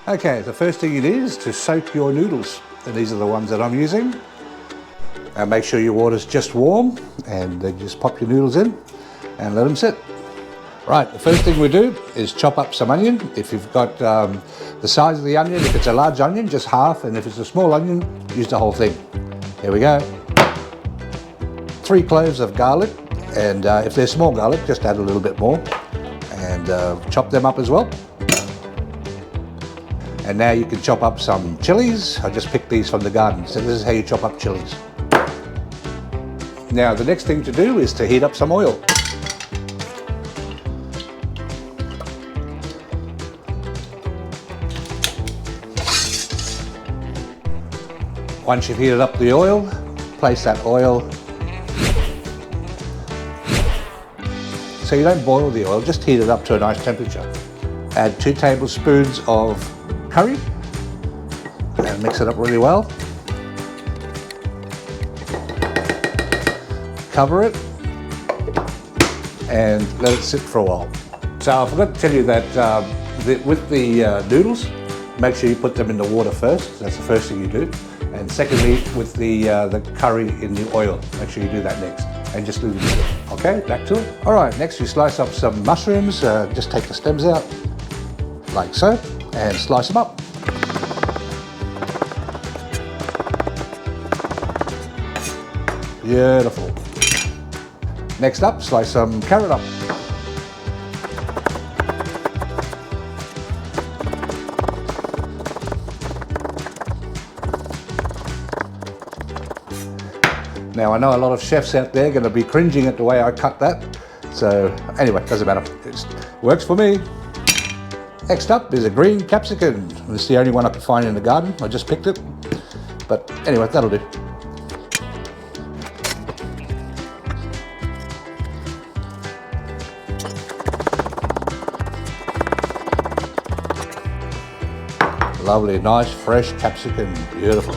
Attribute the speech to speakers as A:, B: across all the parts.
A: Okay, the first thing you need is to soak your noodles, and these are the ones that I'm using. And make sure your water's just warm, and then just pop your noodles in and let them sit. Right, the first thing we do is chop up some onion. If you've got the size of the onion, if it's a large onion, just half, and if it's a small onion, use the whole thing. Here we go. 3 cloves of garlic, and if they're small garlic, just add a little bit more, and chop them up as well. And now you can chop up some chilies. I just picked these from the garden, so this is how you chop up chilies. Now the next thing to do is to heat up some oil. Once you've heated up the oil, place that oil. So you don't boil the oil, just heat it up to a nice temperature. Add 2 tablespoons of curry and mix it up really well. Cover it and let it sit for a while. So I forgot to tell you that with the noodles, make sure you put them in the water first. That's the first thing you do. And secondly, with the curry in the oil, make sure you do that next. And just leave it. Okay, back to it. All right, next we slice up some mushrooms. Just take the stems out, like so, and slice them up. Beautiful. Next up, slice some carrot up. Now I know a lot of chefs out there are going to be cringing at the way I cut that. So anyway, doesn't matter. It works for me. Next up is a green capsicum. This is the only one I could find in the garden. I just picked it. But anyway, that'll do. Lovely, nice, fresh capsicum. Beautiful.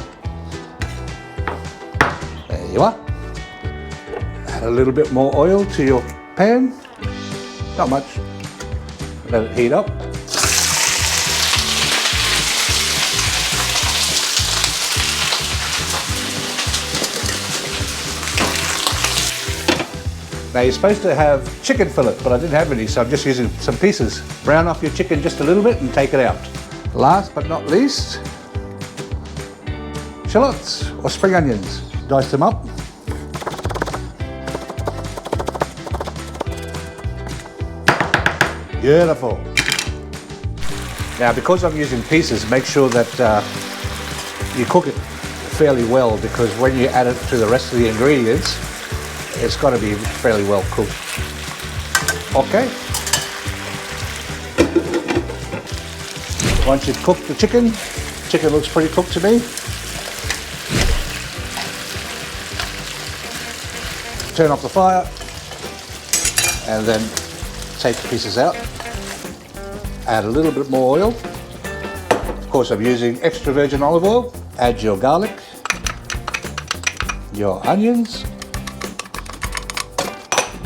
A: There you are. Add a little bit more oil to your pan. Not much. Let it heat up. Now you're supposed to have chicken fillet, but I didn't have any, so I'm just using some pieces. Brown off your chicken just a little bit and take it out. Last but not least, shallots or spring onions. Dice them up. Beautiful. Now because I'm using pieces, make sure that you cook it fairly well, because when you add it to the rest of the ingredients, it's got to be fairly well cooked. Okay. Once you've cooked the chicken looks pretty cooked to me. Turn off the fire and then take the pieces out. Add a little bit more oil. Of course, I'm using extra virgin olive oil. Add your garlic, your onions.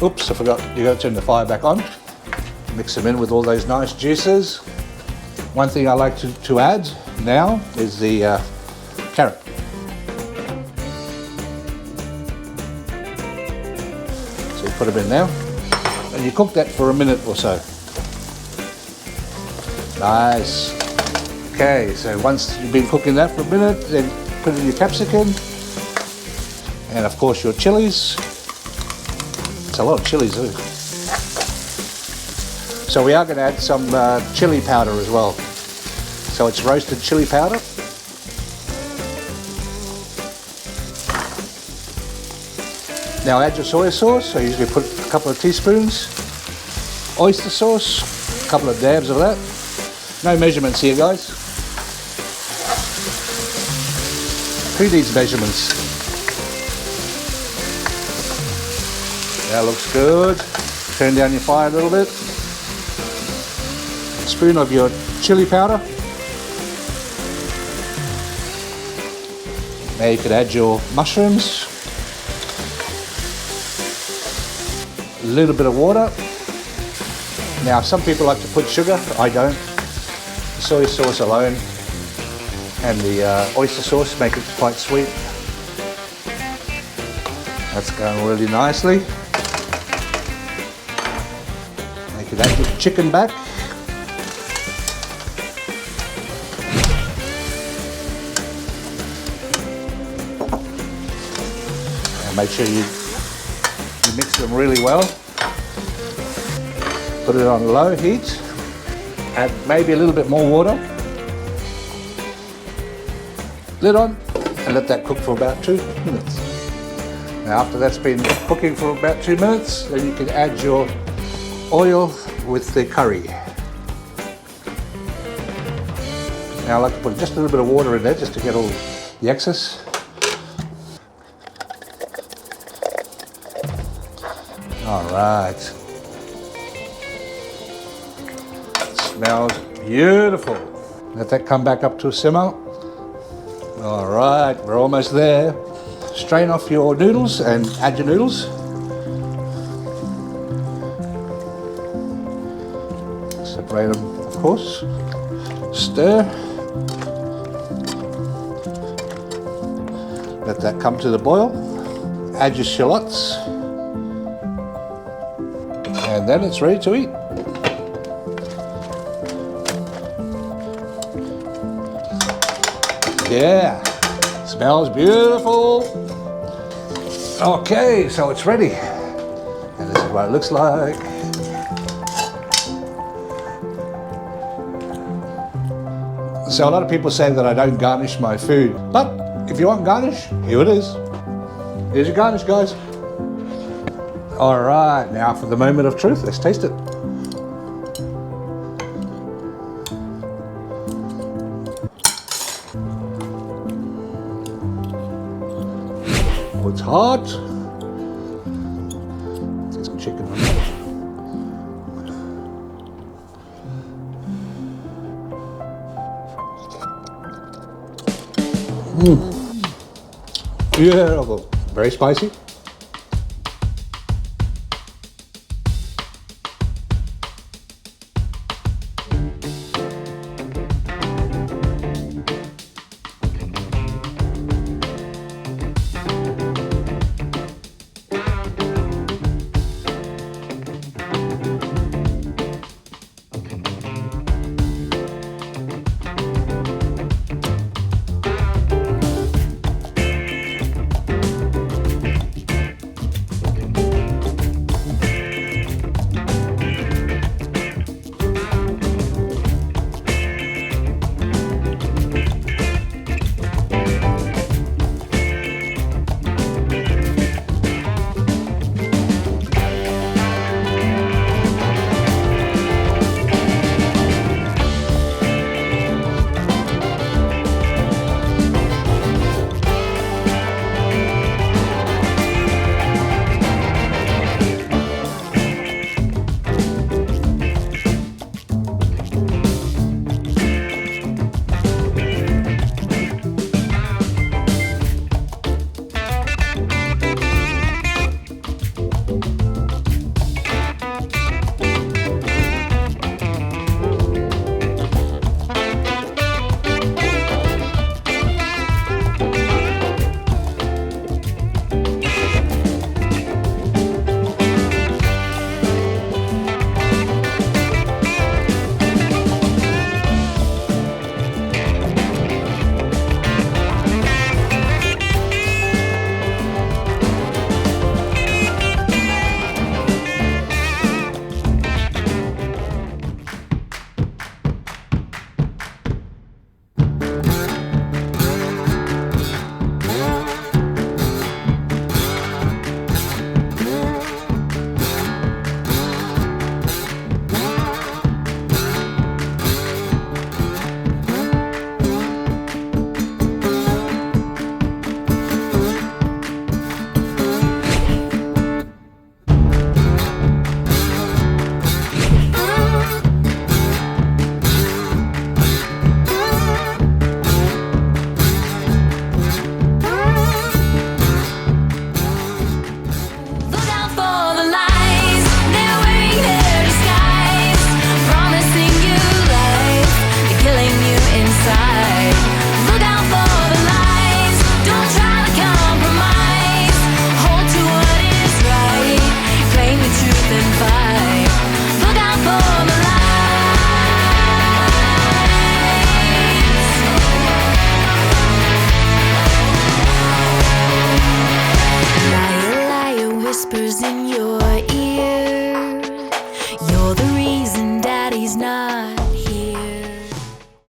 A: Oops, I forgot, you got to turn the fire back on. Mix them in with all those nice juices. One thing I like to add now is the carrot. So you put them in now, and you cook that for a minute or so. Nice. Okay, so once you've been cooking that for a minute, then put in your capsicum, and of course your chilies. It's a lot of chilies, isn't it? So we are going to add some chili powder as well. So it's roasted chili powder. Now add your soy sauce. I usually put a couple of teaspoons. Oyster sauce, a couple of dabs of that. No measurements here, guys. Who needs measurements? That looks good. Turn down your fire a little bit. Spoon of your chili powder. Now you could add your mushrooms. A little bit of water. Now some people like to put sugar, I don't. soy sauce alone and the oyster sauce make it quite sweet. That's going really nicely. You can add your chicken back. And make sure you mix them really well. Put it on low heat. Add maybe a little bit more water. Lid on and let that cook for about 2 minutes. Now after that's been cooking for about 2 minutes, then you can add your oil with the curry. Now I like to put just a little bit of water in there just to get all the excess. All right. Smells beautiful. Let that come back up to a simmer. All right, we're almost there. Strain off your noodles and add your noodles. Separate them, of course. Stir. Let that come to the boil. Add your shallots. And then it's ready to eat. Yeah, smells beautiful. Okay, so it's ready. And this is what it looks like. So a lot of people say that I don't garnish my food, but if you want garnish, here it is. Here's your garnish, guys. All right, now for the moment of truth, let's taste it. Oh, it's hot. Get some chicken on it. Beautiful. Very spicy.